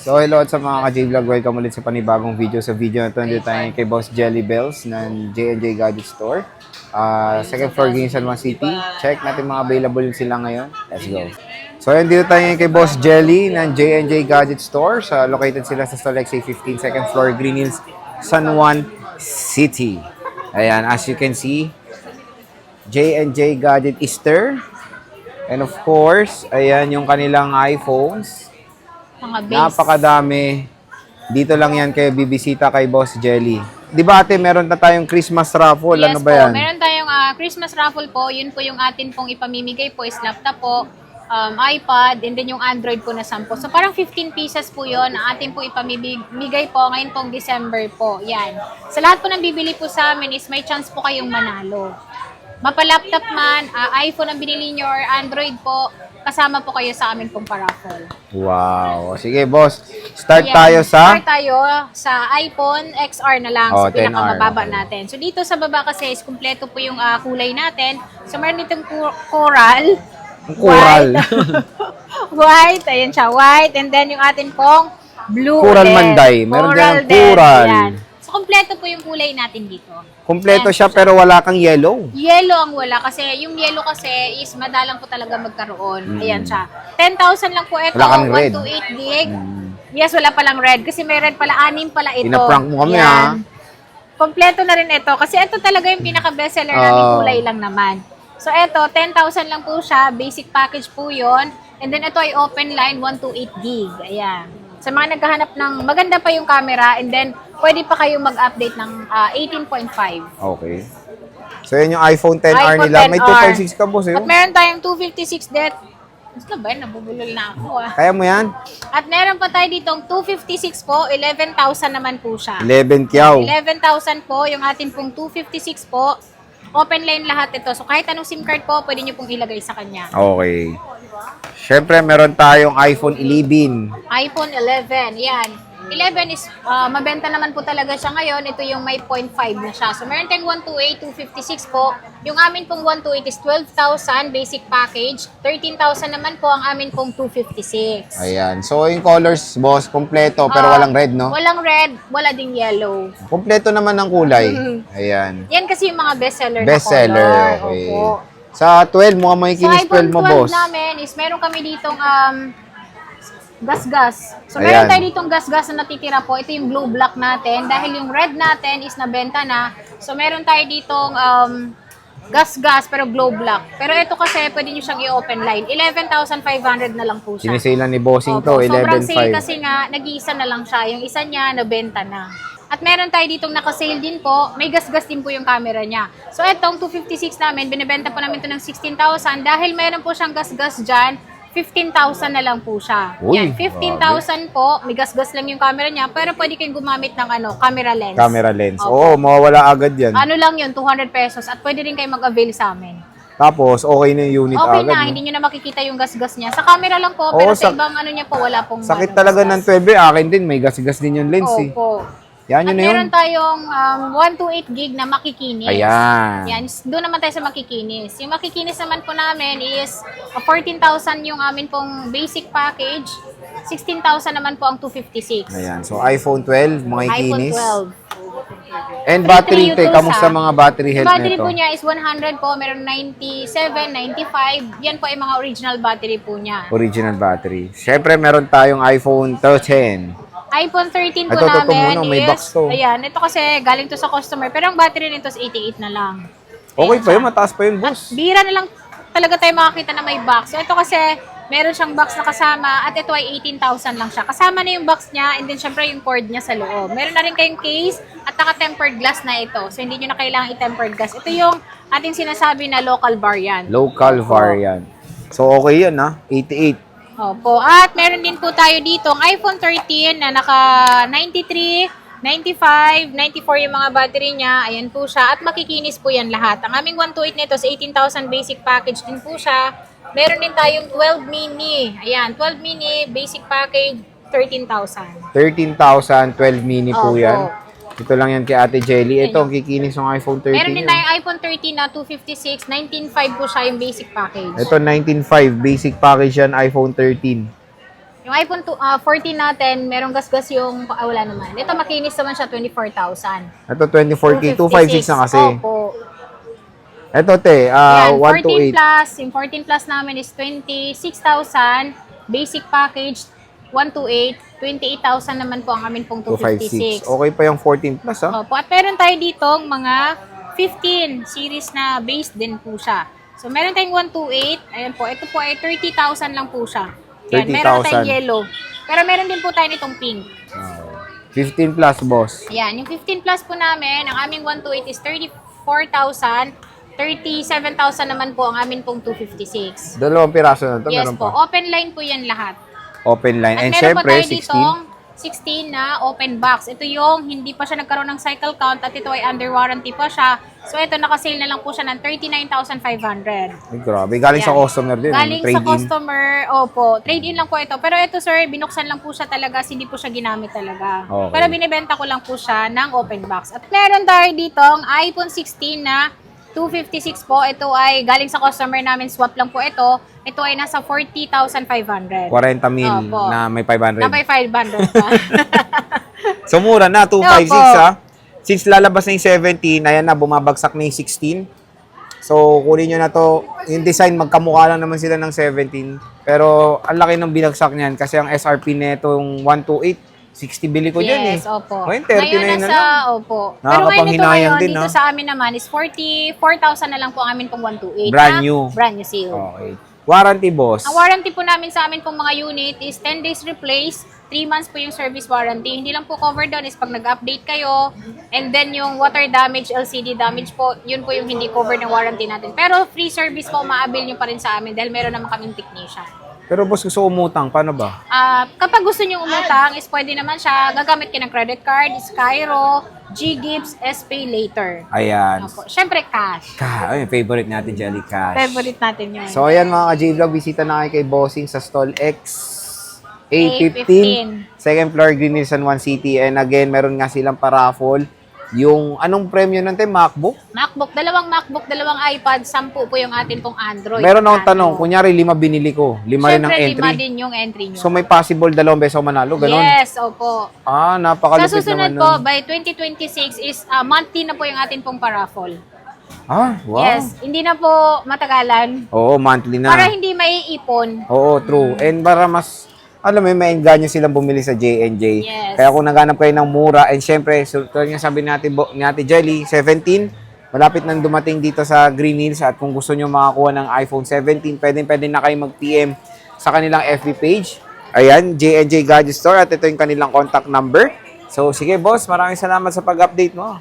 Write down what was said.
So hello at sa mga ka-J-Vlog, welcome ulit sa panibagong video. Sa video na ito, nandito tayo kay Boss Jelly Bells ng J&J Gadget Store. Second floor, Guinea San Juan City. Check natin mga available yun sila ngayon. Let's go. So nandito tayo kay Boss Jelly ng J&J Gadget Store. Located sila sa Stolexay 15, second floor, Green Hills, San Juan City. Ayan, as you can see, J&J Gadget Store. And of course, ayan yung kanilang iPhones. Mga base. Napakadami. Dito lang yan kayo bibisita kay Boss Jelly. Di ba ate, meron na tayong Christmas raffle? Yes Ano ba yan? po, meron tayong Christmas raffle po. Yun po yung atin pong ipamimigay po is laptop po, iPad, and then yung Android po na 10. So parang 15 pieces po yun na atin po ipamimigay po ngayon pong December po. Yan. Sa lahat po ng bibili po sa amin is may chance po kayong manalo. Mapa-laptop man, iPhone ang binili nyo or Android po, kasama po kayo sa amin pong paraffle. Wow. Sige boss, start Ayan. tayo sa... Start tayo sa iPhone XR na lang, Oh, sa pinakamababa 10R. natin. So dito sa baba kasi is kumpleto po yung kulay natin. So meron ditong coral. Coral. White, ayan siya, white. And then yung atin pong blue. Coral ulit. Manday. Meron din ng din. coral. Ayan. So kumpleto po yung kulay natin dito. Kompleto Ayan. siya pero wala kang yellow. Yellow ang wala kasi yung yellow kasi is madalang po talaga magkaroon. Ayan siya. 10,000 lang po ito. Wala kang red. 128 gig. Yes, wala palang red. Kasi may red pala, 6 pala ito. Pinaprank mo kami, Yan. Kompleto na rin ito. Kasi ito talaga yung pinaka-bestseller namin, kulay lang naman. So ito, 10,000 lang po siya. Basic package po yon. And then ito ay open line, 128 gig. Ayan. Sa mga naghahanap ng maganda pa yung camera, and then pwede pa kayong mag-update ng 18.5. Okay. So yan yung iPhone 10R iPhone nila. May 10R. 256 ka boss eh. At meron tayong 256 det. Gusto ba? Nabubulol na ako Kaya mo yan? At meron pa tayo ditong 256 po, 11,000 naman po siya. 11 kyaw. 11,000 po, yung atin pong 256 po. Open line lahat ito. So kahit anong SIM card po, pwede nyo pong ilagay sa kanya. Okay. Siyempre, meron tayong iPhone 11. iPhone 11, yan. 11 is, mabenta naman po talaga siya ngayon. Ito yung may 0.5 na siya. So meron tayong 128, 256 po. Yung amin pong 128 is 12,000 basic package. 13,000 naman po ang amin pong 256. Ayan. So, yung colors, boss, kompleto, pero walang red, no? Walang red, wala ding yellow. Kompleto naman ng kulay. Ayan. Yan kasi yung mga bestseller Bestseller, na color. okay. Opo. Sa 12, mukhang may Sa kinis 12 iPhone mo, 12 boss. namin is meron kami ditong gas-gas. So Ayan. meron tayo ditong gas-gas na natitira po. Ito yung blue black natin. Dahil yung red natin is nabenta na. So meron tayo ditong gas-gas pero glow black. Pero ito kasi pwede nyo siyang i-open line. 11,500 na lang po siya. Sinisale ni bossing Opo, to, sobrang sale 11.5. kasi nga, nag-iisa na lang siya. Yung isa niya, nabenta na. At meron tayo ditong naka-sale din po. May gas-gas din po yung camera niya. So, itong 256 namin, binibenta po namin ito ng 16,000. Dahil meron po siyang gas-gas dyan, 15,000 na lang po siya. Uy, Yan, 15,000 po. May gas-gas lang yung camera niya. Pero pwede kayong gumamit ng camera lens. Camera lens. Oo, Opo. mawawala agad yan. Ano lang yun, 200 pesos. At pwede rin kayo mag-avail sa amin. Tapos, okay na yung unit Okay agad. na, no? hindi nyo na makikita yung gas-gas niya. Sa camera lang po, Oo, pero sa sak- ibang niya po, wala pong Sakit talaga ng 12. Akin din, may gas-gas din yung lens eh. Opo. Yan At yun na yun. meron tayong 128 gig na makikinis. Ayan. Yan, doon naman tayo sa makikinis. Yung makikinis naman po namin is 14,000 yung amin pong basic package. 16,000 naman po ang 256. Ayan. So, iPhone 12, mga iPhone ikinis. 12. And battery, 33 te, utos, kamusta mga battery Yung health battery nito? po niya is 100 po, meron 97, 95. Yan po ay mga original battery po niya. Original battery. Siyempre, meron tayong iPhone 13. iPhone 13 po Ito, namin muna, may box to. ayan, ito kasi galing to sa customer. Pero ang battery nito is 88 na lang. Okay Ayan pa yun, mataas pa yun, boss. Bira na lang talaga tayo makakita na may box. So, ito kasi, meron siyang box na kasama at ito ay 18,000 lang siya. Kasama na yung box niya and then syempre yung cord niya sa loob. Meron na rin kayong case at naka-tempered glass na ito. So, hindi nyo na kailangan i-tempered glass. Ito yung ating sinasabi na local variant. Local variant. So, okay yan, ha? 88. Opo. At meron din po tayo dito ang iPhone 13 na naka 93, 95, 94 yung mga battery niya. Ayan po siya. At makikinis po yan lahat. Ang aming 128 nito is 18,000 basic package din po siya. Meron din tayong 12 mini. Ayan, 12 mini basic package, 13,000. 13,000, 12 mini po Opo. yan. Ito lang yan kay Ate Jelly. Ito, ang kikinis ng iPhone 13. Meron din yun. tayong iPhone 13 na 256, 19.5 po siya yung basic package. Ito, 19.5. Basic package yan, iPhone 13. Yung iPhone 14 natin, merong gasgas yung, wala naman. Ito makinis naman siya, 24,000. Ito 24K, 256 na kasi. Opo. Ito te, Yan, 14 128. plus. Yung 14 plus namin is 26,000. Basic package, 128. 28,000 naman po ang amin pong 256. 256. Okay pa yung 14 plus ha. Opo. At meron tayo ditong mga 15 series na base din po siya. So, meron tayong 128. Ayan po. Ito po ay 30,000 lang po siya. Yan, meron na tayong 30,000. yellow. Pero meron din po tayo nitong pink. 15 plus boss. Yan, yung 15 plus po namin, ang aming 128 is 34,000. 37,000 naman po ang amin pong 256. Dalawang piraso na to, Yes meron po, pa. open line po yan lahat. Open line. At And meron syempre, pa tayo 16. ditong 16 na open box. Ito yung hindi pa siya nagkaroon ng cycle count at ito ay under warranty pa siya. So ito nakasale na lang po siya ng 39,500. Ay, grabe. Galing sa Yan. customer din. Galing sa Trade-in. customer, opo. Trade-in lang po ito. Pero ito sir, binuksan lang po siya talaga, hindi po siya ginamit talaga. Okay. Pero binibenta ko lang po siya ng open box. At meron tayo ditong iPhone 16 na 256 po. Ito ay galing sa customer namin, swap lang po ito. Ito ay nasa 40,500. 40 mil Opo. na may 500. Na may 500 pa. So, mura na. 256 Opo. ha. Since lalabas na yung 17, ayan na, bumabagsak na yung 16. So, kunin nyo na to. Yung design, magkamukha lang naman sila ng 17. Pero, ang laki ng binagsak niyan kasi ang SRP nito yung 128. 60 bili ko dyan eh. Yes, opo. Ngayon, 39 na nasa, lang. opo. Pero ngayon ito Nakakapanghinayang ngayon, din, dito no? sa amin naman is 44,000 na lang po ang amin pong 128. Brand na new. Brand new seal. Okay. Warranty, boss. Ang warranty po namin sa amin pong mga unit is 10 days replace, 3 months po yung service warranty. Hindi lang po covered doon is pag nag-update kayo, and then yung water damage, LCD damage po, yun po yung hindi covered ng warranty natin. Pero free service po, ma-avail nyo pa rin sa amin dahil meron naman kaming technician. Pero boss, gusto umutang. Paano ba? Kapag gusto nyo umutang, is pwede naman siya, gagamit kayo ng credit card, Skyro, G-Gives, S-Pay later. Ayan. Opo. Siyempre, cash. Ay, favorite natin, Jelly Cash. Favorite natin yun. So, ayan mga ka-J-Vlog, bisita na kayo kay Bossing sa stall X A15. Second floor, Green Hills San Juan City. And again, meron nga silang paraffle. Yung, anong premyo nun tayo? MacBook? MacBook, dalawang MacBook, dalawang iPad, 10 po yung atin pong Android. Meron akong tanong, kunyari 5 binili ko, 5 rin ang Siyempre, entry. 5 din yung entry nyo. So, may possible 2 beses ako manalo, ganon? Yes, opo. Ah, Sa napakalupit susunod naman po, nun. by 2026 is monthly na po yung atin pong paraffle. Ah, wow. Yes, hindi na po matagalan. Oo, monthly na. Para hindi maiipon. Oo, true. And para mas, alam mo, may engganyo silang bumili sa J&J. Yes. Kaya kung naghanap kayo ng mura, and syempre, so, tulad nga sabi natin, ni Ate Jelly, 17, malapit nang dumating dito sa Green Hills. At kung gusto nyo makakuha ng iPhone 17, pwede na kayo mag-PM sa kanilang FB page. Ayan, J&J Gadget Store. At ito yung kanilang contact number. So, sige boss, maraming salamat sa pag-update mo.